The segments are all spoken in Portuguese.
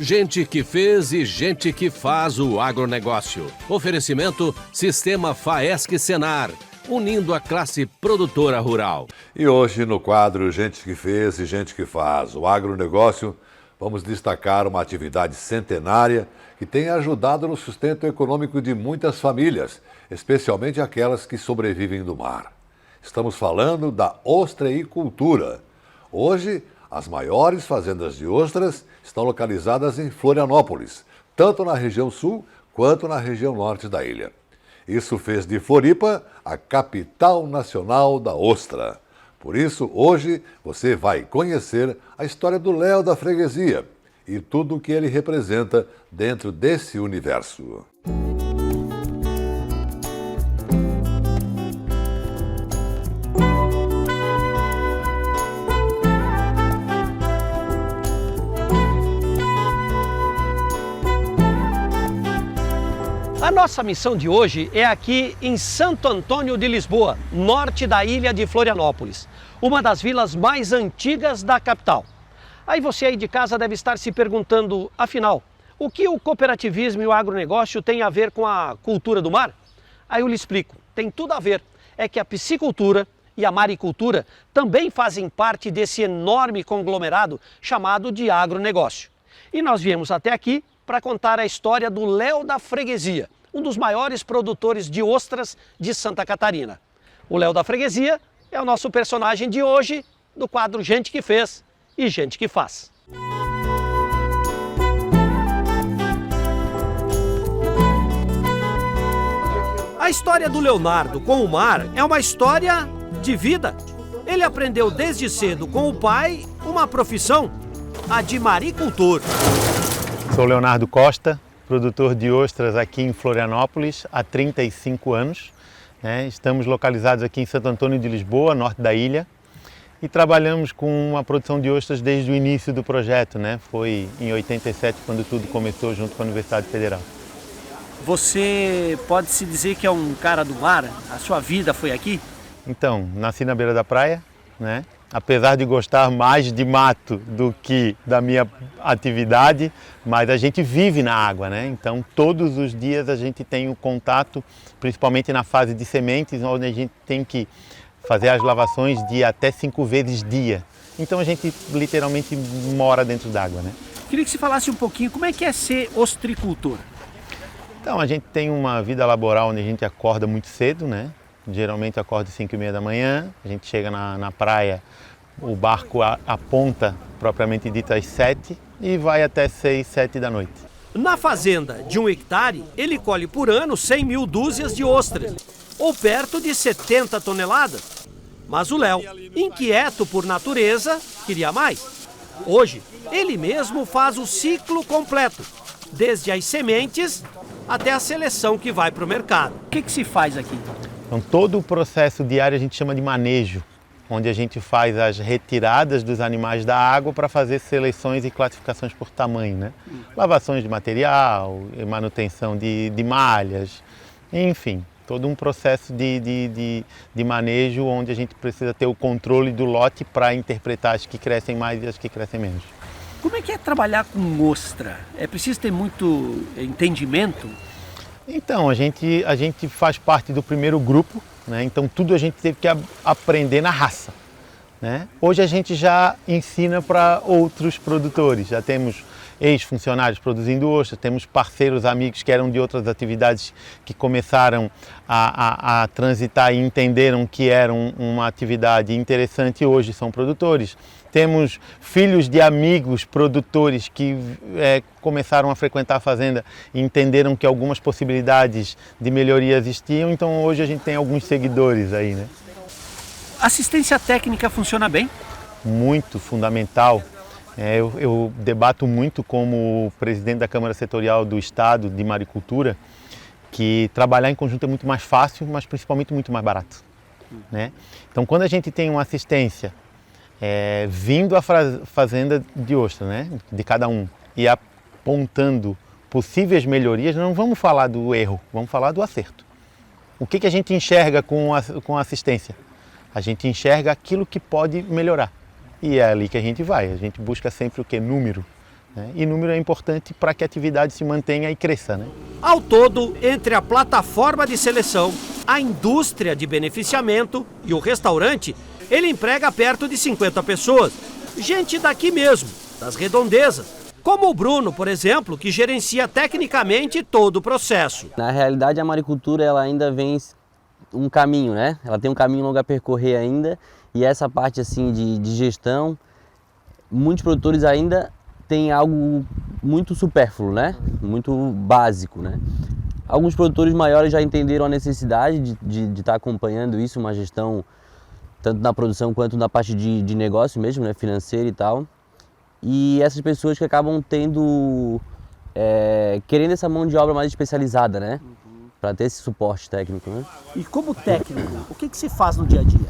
Gente que fez e gente que faz o agronegócio. Oferecimento Sistema Faesc Senar, unindo a classe produtora rural. E hoje no quadro Gente que fez e gente que faz o agronegócio, vamos destacar uma atividade centenária que tem ajudado no sustento econômico de muitas famílias, especialmente aquelas que sobrevivem do mar. Estamos falando da ostreicultura. Hoje, as maiores fazendas de ostras estão localizadas em Florianópolis, tanto na região sul quanto na região norte da ilha. Isso fez de Floripa a capital nacional da ostra. Por isso, hoje você vai conhecer a história do Léo da Freguesia e tudo o que ele representa dentro desse universo. A nossa missão de hoje é aqui em Santo Antônio de Lisboa, norte da ilha de Florianópolis, uma das vilas mais antigas da capital. Aí você aí de casa deve estar se perguntando, afinal, o que o cooperativismo e o agronegócio têm a ver com a cultura do mar? Aí eu lhe explico, tem tudo a ver. É que a piscicultura e a maricultura também fazem parte desse enorme conglomerado chamado de agronegócio. E nós viemos até aqui para contar a história do Léo da Freguesia, um dos maiores produtores de ostras de Santa Catarina. O Léo da Freguesia é o nosso personagem de hoje do quadro Gente que Fez e Gente que Faz. A história do Leonardo com o mar é uma história de vida. Ele aprendeu desde cedo com o pai uma profissão, a de maricultor. Sou Leonardo Costa, produtor de ostras aqui em Florianópolis há 35 anos. Estamos localizados aqui em Santo Antônio de Lisboa, norte da ilha, e trabalhamos com a produção de ostras desde o início do projeto. Foi em 87 quando tudo começou junto com a Universidade Federal. Você pode se dizer que é um cara do mar? A sua vida foi aqui? Então, nasci na beira da praia, apesar de gostar mais de mato do que da minha atividade, mas a gente vive na água, Então, todos os dias a gente tem o contato, principalmente na fase de sementes, onde a gente tem que fazer as lavações de até 5 vezes dia. Então, a gente literalmente mora dentro d'água, Queria que você falasse um pouquinho como é que é ser ostricultor. Então, a gente tem uma vida laboral onde a gente acorda muito cedo, Geralmente acorda às 5h30 da manhã, a gente chega na praia, o barco aponta propriamente dito às 7 e vai até 6, 7 da noite. Na fazenda de 1 hectare, ele colhe por ano 100 mil dúzias de ostras, ou perto de 70 toneladas. Mas o Léo, inquieto por natureza, queria mais. Hoje, ele mesmo faz o ciclo completo, desde as sementes até a seleção que vai para o mercado. O que se faz aqui? Então, todo o processo diário a gente chama de manejo, onde a gente faz as retiradas dos animais da água para fazer seleções e classificações por tamanho, Lavações de material, manutenção de malhas, enfim, todo um processo de manejo onde a gente precisa ter o controle do lote para interpretar as que crescem mais e as que crescem menos. Como é que é trabalhar com ostra? É preciso ter muito entendimento? Então, a gente faz parte do primeiro grupo, Então tudo a gente teve que aprender na raça, Hoje a gente já ensina para outros produtores, já temos ex-funcionários produzindo ostras, temos parceiros, amigos que eram de outras atividades que começaram a transitar e entenderam que era uma atividade interessante e hoje são produtores. Temos filhos de amigos produtores que começaram a frequentar a fazenda e entenderam que algumas possibilidades de melhoria existiam, então hoje a gente tem alguns seguidores aí, Assistência técnica funciona bem? Muito fundamental. Eu debato muito como presidente da Câmara Setorial do Estado de Maricultura que trabalhar em conjunto é muito mais fácil, mas principalmente muito mais barato, Então, quando a gente tem uma assistência vindo à fazenda de ostra, de cada um, e apontando possíveis melhorias, não vamos falar do erro, vamos falar do acerto. O que a gente enxerga com a assistência? A gente enxerga aquilo que pode melhorar. E é ali que a gente vai, a gente busca sempre o que? Número. né? E número é importante para que a atividade se mantenha e cresça, né? Ao todo, entre a plataforma de seleção, a indústria de beneficiamento e o restaurante, ele emprega perto de 50 pessoas. Gente daqui mesmo, das redondezas. Como o Bruno, por exemplo, que gerencia tecnicamente todo o processo. Na realidade, a maricultura ela ainda vem um caminho, né? Ela tem um caminho longo a percorrer ainda, e essa parte assim de gestão, muitos produtores ainda têm algo muito supérfluo, né? Muito básico, né? Alguns produtores maiores já entenderam a necessidade de estar acompanhando isso, uma gestão tanto na produção quanto na parte de negócio mesmo, né? Financeira e tal. E essas pessoas que acabam querendo essa mão de obra mais especializada, né? Para ter esse suporte técnico, né? E como técnico, o que se faz no dia a dia?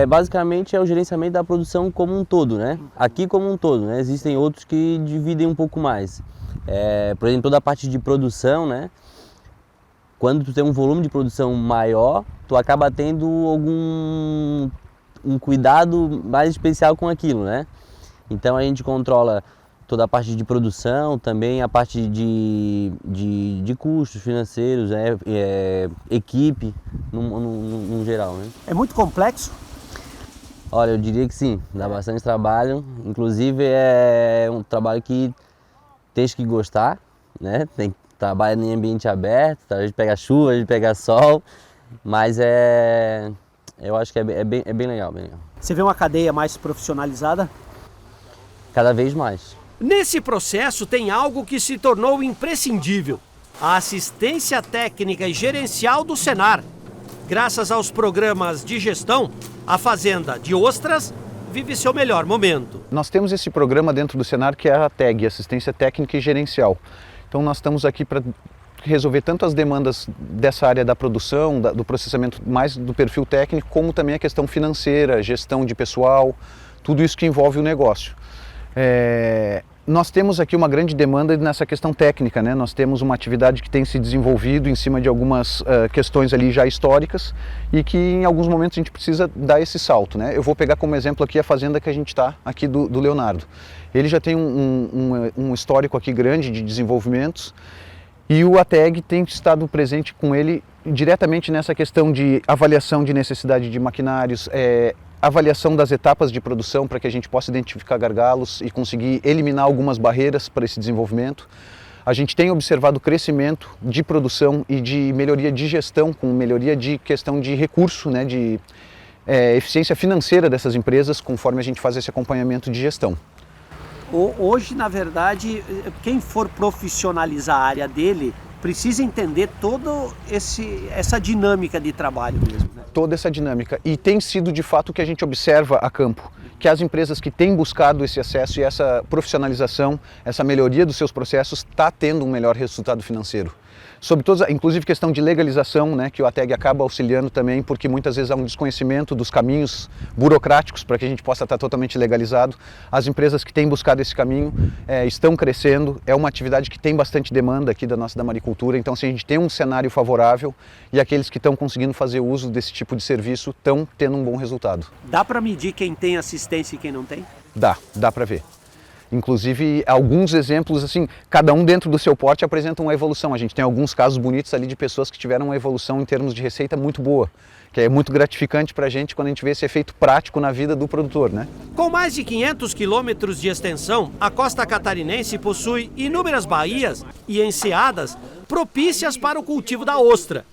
Basicamente é o gerenciamento da produção como um todo, né? Aqui como um todo, né? Existem outros que dividem um pouco mais. Por exemplo, toda a parte de produção, né? Quando tu tem um volume de produção maior, tu acaba tendo um cuidado mais especial com aquilo, né? Então a gente controla toda a parte de produção, também a parte de custos financeiros, equipe, no geral, né? É muito complexo? Olha, eu diria que sim, dá bastante trabalho, inclusive é um trabalho que tens que gostar, né? Trabalha em ambiente aberto, às vezes pega chuva, às vezes pega sol, mas eu acho que é bem legal, bem legal. Você vê uma cadeia mais profissionalizada? Cada vez mais. Nesse processo tem algo que se tornou imprescindível: a assistência técnica e gerencial do Senar. Graças aos programas de gestão, a fazenda de Ostras vive seu melhor momento. Nós temos esse programa dentro do Senar que é a TEG, Assistência Técnica e Gerencial. Então nós estamos aqui para resolver tanto as demandas dessa área da produção, do processamento mais do perfil técnico, como também a questão financeira, gestão de pessoal, tudo isso que envolve o negócio. Nós temos aqui uma grande demanda nessa questão técnica, né? Nós temos uma atividade que tem se desenvolvido em cima de algumas questões ali já históricas e que em alguns momentos a gente precisa dar esse salto, né? Eu vou pegar como exemplo aqui a fazenda que a gente está aqui do Leonardo. Ele já tem um histórico aqui grande de desenvolvimentos e o ATEG tem estado presente com ele diretamente nessa questão de avaliação de necessidade de maquinários, avaliação das etapas de produção para que a gente possa identificar gargalos e conseguir eliminar algumas barreiras para esse desenvolvimento. A gente tem observado o crescimento de produção e de melhoria de gestão, com melhoria de questão de recurso, né, de eficiência financeira dessas empresas, conforme a gente faz esse acompanhamento de gestão. Hoje, na verdade, quem for profissionalizar a área dele precisa entender toda essa dinâmica de trabalho mesmo, né? Toda essa dinâmica. E tem sido, de fato, o que a gente observa a campo, que as empresas que têm buscado esse acesso e essa profissionalização, essa melhoria dos seus processos, está tendo um melhor resultado financeiro. Sobre todas, inclusive questão de legalização, né, que o ATEG acaba auxiliando também, porque muitas vezes há um desconhecimento dos caminhos burocráticos para que a gente possa estar totalmente legalizado. As empresas que têm buscado esse caminho estão crescendo, é uma atividade que tem bastante demanda aqui da maricultura, então se a gente tem um cenário favorável e aqueles que estão conseguindo fazer uso desse tipo de serviço estão tendo um bom resultado. Dá para medir quem tem assistência e quem não tem? Dá para ver. Inclusive, alguns exemplos, assim, cada um dentro do seu porte apresenta uma evolução. A gente tem alguns casos bonitos ali de pessoas que tiveram uma evolução em termos de receita muito boa, que é muito gratificante para a gente quando a gente vê esse efeito prático na vida do produtor, né? Com mais de 500 quilômetros de extensão, a costa catarinense possui inúmeras baías e enseadas propícias para o cultivo da ostra.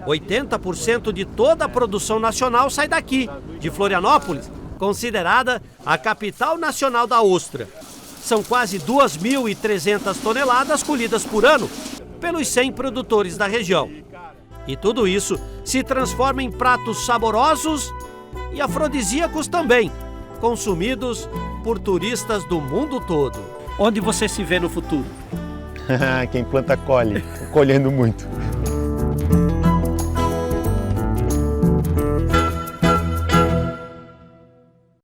80% de toda a produção nacional sai daqui, de Florianópolis, considerada a capital nacional da ostra. São quase 2.300 toneladas colhidas por ano pelos 100 produtores da região. E tudo isso se transforma em pratos saborosos e afrodisíacos também, consumidos por turistas do mundo todo. Onde você se vê no futuro? Quem planta colhe, colhendo muito.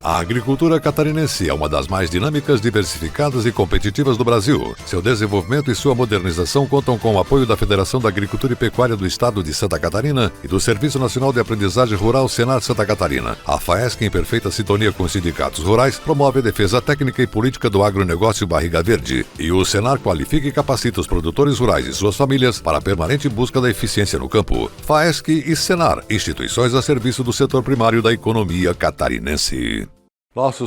A A agricultura catarinense é uma das mais dinâmicas, diversificadas e competitivas do Brasil. Seu desenvolvimento e sua modernização contam com o apoio da Federação da Agricultura e Pecuária do Estado de Santa Catarina e do Serviço Nacional de Aprendizagem Rural Senar Santa Catarina. A FAESC, em perfeita sintonia com os sindicatos rurais, promove a defesa técnica e política do agronegócio Barriga Verde. E o Senar qualifica e capacita os produtores rurais e suas famílias para a permanente busca da eficiência no campo. FAESC e Senar, instituições a serviço do setor primário da economia catarinense. Nossos